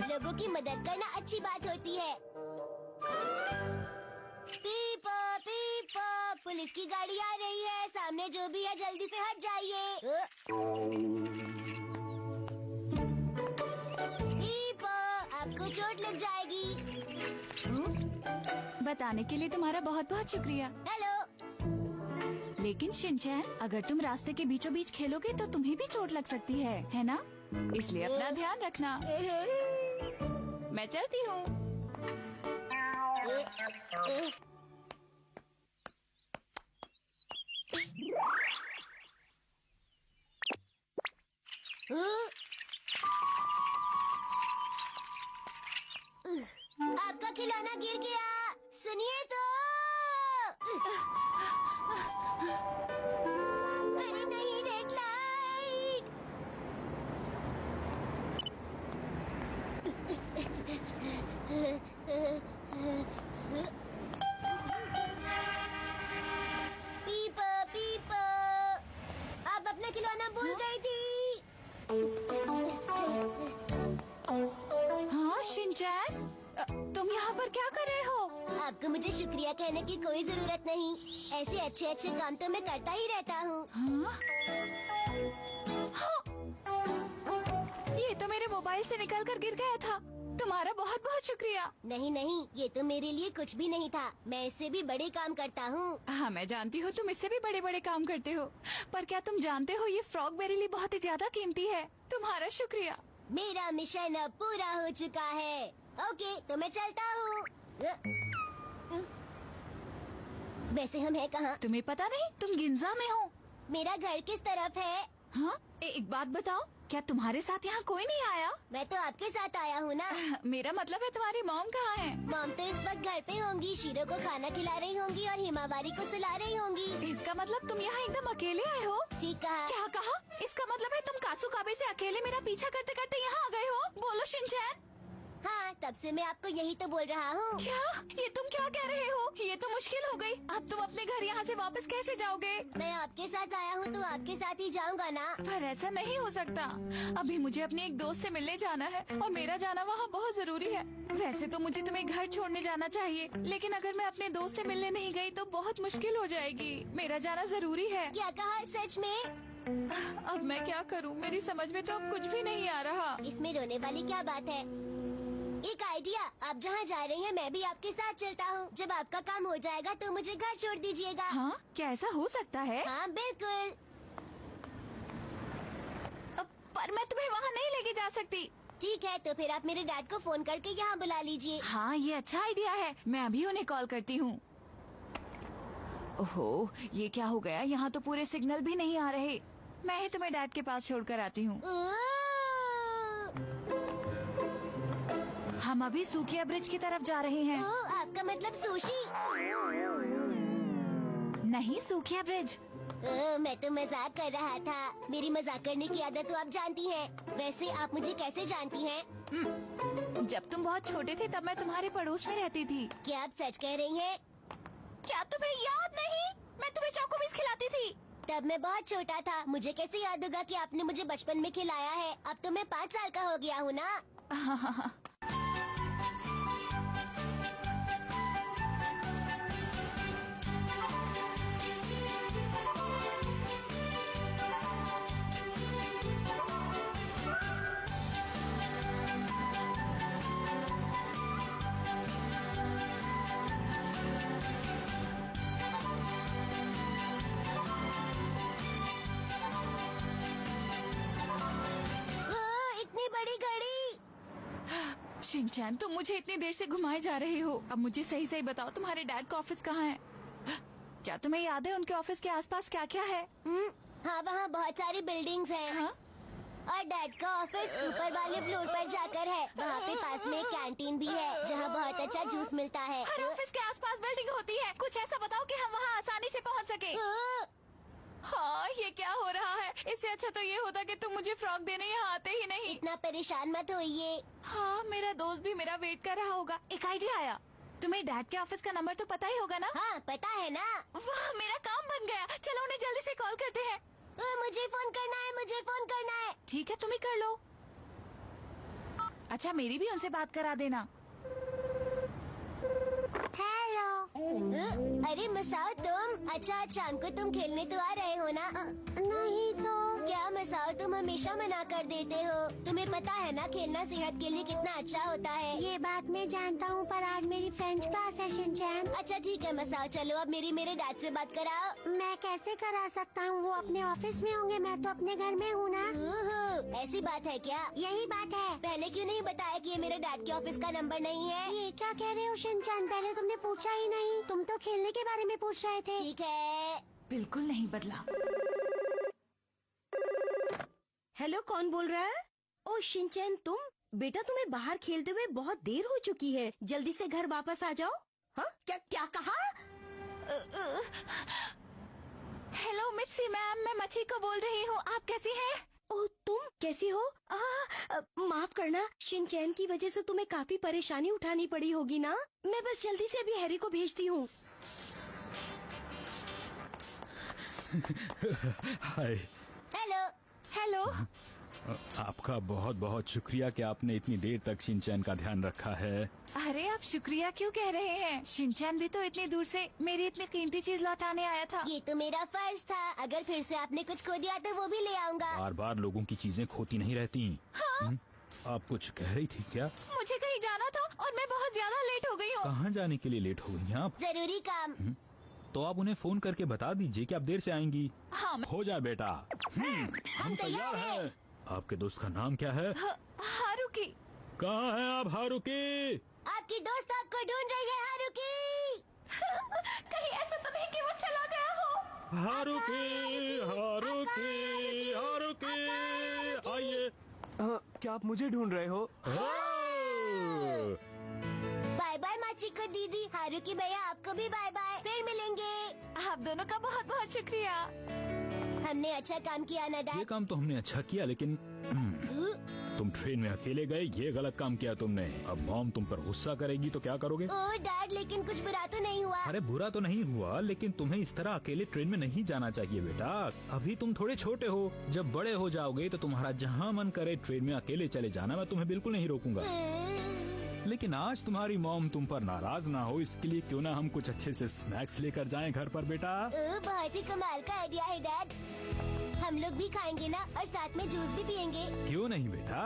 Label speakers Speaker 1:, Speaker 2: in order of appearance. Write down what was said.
Speaker 1: लोगों की मदद करना अच्छी बात होती है। पीपो पीपो, पुलिस की गाड़ी आ रही है। सामने जो भी है जल्दी से हट जाइए। पीपो, आपको चोट लग जाएगी।
Speaker 2: बताने के लिए तुम्हारा बहुत बहुत शुक्रिया।
Speaker 1: हेलो।
Speaker 2: लेकिन शिनचैन, अगर तुम रास्ते के बीचों बीच खेलोगे तो तुम्हें भी चोट लग सकती है ना? इसलिए अपना ध्यान रखना। मैं चलती हूँ।
Speaker 1: आपका खिलौना गिर गया। सुनिए तो। अरे नहीं, रेड लाइट। पीपो पीपो, आप अपना खिलौना भूल गई थी।
Speaker 2: हाँ शिनचैन, तुम यहाँ पर क्या कर रहे हो?
Speaker 1: आपको मुझे शुक्रिया कहने की कोई जरूरत नहीं। ऐसे अच्छे अच्छे काम तो मैं करता ही रहता हूँ।
Speaker 2: हाँ? हाँ। ये तो मेरे मोबाइल से निकल कर गिर गया था। तुम्हारा बहुत बहुत शुक्रिया।
Speaker 1: नहीं नहीं, ये तो मेरे लिए कुछ भी नहीं था। मैं इससे भी बड़े काम करता हूँ।
Speaker 2: हाँ मैं जानती हूँ, तुम इससे भी बड़े बड़े काम करते हो। पर क्या तुम जानते हो, ये फ्रॉग मेरे लिए बहुत ही ज्यादा कीमती है। तुम्हारा शुक्रिया।
Speaker 1: मेरा मिशन अब पूरा हो चुका है। ओके, तो मैं चलता हूँ। वैसे हम हैं कहाँ?
Speaker 2: तुम्हें पता नहीं, तुम गिंजा में हो।
Speaker 1: मेरा घर किस तरफ है?
Speaker 2: हाँ, एक बात बताओ, क्या तुम्हारे साथ यहाँ कोई नहीं आया?
Speaker 1: मैं तो आपके साथ आया हूँ ना।
Speaker 2: मेरा मतलब है तुम्हारी मॉम कहाँ है?
Speaker 1: मॉम तो इस वक्त घर पे होंगी। शीरो को खाना खिला रही होंगी और हिमावारी को सुला रही होंगी।
Speaker 2: इसका मतलब तुम यहाँ एकदम अकेले आए हो?
Speaker 1: ठीक कहा।
Speaker 2: क्या कहा? इसका मतलब है तुम कासुकाबे से अकेले मेरा पीछा करते करते यहाँ आ गए हो? बोलो शिनचैन।
Speaker 1: हाँ, तब से मैं आपको यही तो बोल रहा हूँ।
Speaker 2: क्या? ये तुम क्या कह रहे हो? ये तो मुश्किल हो गई। अब तुम अपने घर यहाँ से वापस कैसे जाओगे?
Speaker 1: मैं आपके साथ आया हूँ तो आपके साथ ही जाऊँगा ना।
Speaker 2: पर ऐसा नहीं हो सकता। अभी मुझे अपने एक दोस्त से मिलने जाना है और मेरा जाना वहाँ बहुत जरूरी है। वैसे तो मुझे तुम्हें घर छोड़ने जाना चाहिए, लेकिन अगर मैं अपने दोस्त से मिलने नहीं गई तो बहुत मुश्किल हो जाएगी। मेरा जाना जरूरी है।
Speaker 1: क्या कहा? सच में?
Speaker 2: अब मैं क्या करूँ, मेरी समझ में तो अब कुछ भी नहीं आ रहा।
Speaker 1: इसमें रोने वाली क्या बात है? एक आइडिया, आप जहाँ जा रही हैं मैं भी आपके साथ चलता हूँ। जब आपका काम हो जाएगा तो मुझे घर छोड़ दीजिएगा।
Speaker 2: हाँ, क्या ऐसा हो सकता है?
Speaker 1: हाँ बिल्कुल।
Speaker 2: पर मैं तुम्हें वहाँ नहीं लेके जा सकती।
Speaker 1: ठीक है, तो फिर आप मेरे डैड को फोन करके यहाँ बुला लीजिए।
Speaker 2: हाँ, ये अच्छा आइडिया है। मैं अभी उन्हें कॉल करती हूँ। ओहो, ये क्या हो गया? यहाँ तो पूरे सिग्नल भी नहीं आ रहे। मैं ही तुम्हें डैड के पास छोड़कर आती हूँ। हम अभी सूकिया ब्रिज की तरफ जा रहे हैं।
Speaker 1: आपका मतलब सुशी?
Speaker 2: नहीं, सूकिया ब्रिज।
Speaker 1: मैं तो मजाक कर रहा था। मेरी मजाक करने की आदत तो आप जानती हैं। वैसे आप मुझे कैसे जानती हैं?
Speaker 2: जब तुम बहुत छोटे थे तब मैं तुम्हारे पड़ोस में रहती थी।
Speaker 1: क्या आप सच कह रही हैं?
Speaker 2: क्या तुम्हें याद नहीं? मैं तुम्हें चॉकोबिस खिलाती थी।
Speaker 1: तब मैं बहुत छोटा था। मुझे कैसे याद होगा कि आपने मुझे बचपन में खिलाया है? अब तो मैं 5 साल का हो गया हूँ ना। इतनी बड़ी घड़ी।
Speaker 2: शिनचैन, तुम मुझे इतनी देर से घुमाए जा रहे हो। अब मुझे सही सही बताओ, तुम्हारे डैड का ऑफिस कहाँ है? क्या तुम्हें याद है उनके ऑफिस के आसपास क्या क्या है?
Speaker 1: हाँ, वहाँ बहुत सारी बिल्डिंग्स हैं।
Speaker 2: हाँ?
Speaker 1: और डैड का ऑफिस ऊपर वाले फ्लोर पर जाकर है। वहाँ पे पास में एक कैंटीन भी है जहाँ बहुत अच्छा जूस मिलता है।
Speaker 2: हर ऑफिस के आसपास बिल्डिंग होती है। कुछ ऐसा बताओ कि हम वहाँ आसानी से पहुँच सके। हाँ, ये क्या हो रहा है? इससे अच्छा तो ये होता कि तुम मुझे फ्रॉक देने यहाँ आते ही नहीं।
Speaker 1: इतना परेशान मत होइए।
Speaker 2: हाँ, मेरा दोस्त भी मेरा वेट कर रहा होगा। एक आइडिया आया। तुम्हें डैड के ऑफिस का नंबर तो पता ही होगा ना?
Speaker 1: हाँ, पता है ना।
Speaker 2: वाह, मेरा काम बन गया। चलो उन्हें जल्दी से कॉल करते हैं।
Speaker 1: मुझे फोन करना है, मुझे फोन करना है।
Speaker 2: ठीक है, तुम ही कर लो। अच्छा, मेरी भी उनसे बात करा देना।
Speaker 1: हेलो। अरे मसाओ, तुम? अच्छा, आज शाम को तुम खेलने तो आ रहे हो ना? नहीं तो। क्या मसाओ, तुम हमेशा मना कर देते हो। तुम्हें पता है ना खेलना सेहत के लिए कितना अच्छा होता है। ये बात मैं जानता हूँ, पर आज मेरी फ्रेंच क्लास है शिनचैन। अच्छा ठीक है मसाओ, चलो अब मेरे डैड से बात कराओ। मैं कैसे करा सकता हूँ? वो अपने ऑफिस में होंगे, मैं तो अपने घर में हूँ ना। ऐसी बात है क्या? यही बात है। पहले क्यों नहीं बताया कि ये मेरे डैड के ऑफिस का नंबर नहीं है? ये क्या कह रहे हो शिनचैन? पहले तुमने पूछा ही नहीं। तुम तो खेलने के बारे में पूछ रहे थे। ठीक है।
Speaker 2: बिल्कुल नहीं बदला।
Speaker 3: हेलो, कौन बोल रहा है? ओ शिनचैन, तुम? बेटा, तुम्हें बाहर खेलते हुए बहुत देर हो चुकी है, जल्दी से घर वापस आ जाओ। हाँ, क्या क्या कहा?
Speaker 2: हेलो मित्सी मैम, मैं मच्छी को बोल रही हूँ। आप कैसी हैं?
Speaker 3: ओ, तुम कैसी हो? माफ करना, शिनचैन की वजह से तुम्हें काफी परेशानी उठानी पड़ी होगी ना। मैं बस जल्दी से अभी हैरी को भेजती हूँ।
Speaker 4: हाय।
Speaker 1: हेलो।
Speaker 2: हेलो।
Speaker 4: आपका बहुत बहुत शुक्रिया कि आपने इतनी देर तक शिनचैन का ध्यान रखा है।
Speaker 2: अरे आप शुक्रिया क्यों कह रहे हैं? शिनचैन भी तो इतनी दूर से मेरी इतनी कीमती चीज लौटाने आया था।
Speaker 1: ये तो मेरा फर्ज था। अगर फिर से आपने कुछ खो दिया तो वो भी ले आऊंगा।
Speaker 4: बार बार लोगों की चीजें खोती नहीं रहती।
Speaker 2: हाँ?
Speaker 4: आप कुछ कह रही थी क्या?
Speaker 2: मुझे कहीं जाना था और मैं बहुत ज्यादा लेट हो गई हूँ।
Speaker 4: कहाँ जाने के लिए लेट हो गई हैं आप?
Speaker 1: जरूरी काम।
Speaker 4: तो आप उन्हें फोन करके बता दीजिए कि आप देर से आएंगी।
Speaker 2: हाँ।
Speaker 4: हो जाए बेटा।
Speaker 1: हम तैयार हैं।
Speaker 4: आपके दोस्त का नाम क्या है?
Speaker 2: हारुकी।
Speaker 4: कहाँ है आप हारुकी?
Speaker 1: आपकी दोस्त आपको ढूंढ रही है हारुकी।
Speaker 2: कहीं ऐसा तो नहीं कि वो चला गया हो?
Speaker 4: हारुकी, हारुकी, हारुकी, आइए।
Speaker 5: क्या आप मुझे ढूंढ रहे हो?
Speaker 1: बाय बाय माचिको दीदी। हारुकी भैया आपको भी बाय बाय। फिर मिलेंगे।
Speaker 2: आप दोनों का बहुत बहुत शुक्रिया।
Speaker 1: हमने अच्छा काम किया ना
Speaker 4: ये
Speaker 1: डैड?
Speaker 4: काम तो हमने अच्छा किया, लेकिन तुम ट्रेन में अकेले गए, ये गलत काम किया तुमने। अब मॉम तुम पर गुस्सा करेगी तो क्या करोगे?
Speaker 1: ओ डैड, लेकिन कुछ बुरा तो नहीं हुआ।
Speaker 4: अरे बुरा तो नहीं हुआ, लेकिन तुम्हें इस तरह अकेले ट्रेन में नहीं जाना चाहिए बेटा। अभी तुम थोड़े छोटे हो, जब बड़े हो जाओगे तो तुम्हारा जहाँ मन करे ट्रेन में अकेले चले जाना, मैं तुम्हें बिल्कुल नहीं रोकूंगा। लेकिन आज तुम्हारी मॉम तुम पर नाराज ना हो, इसके लिए क्यों ना हम कुछ अच्छे से स्नैक्स लेकर जाएं घर पर बेटा।
Speaker 1: बहुत ही कमाल का आइडिया है डैड। हम लोग भी खाएंगे ना, और साथ में जूस भी पियेंगे।
Speaker 4: क्यों नहीं बेटा।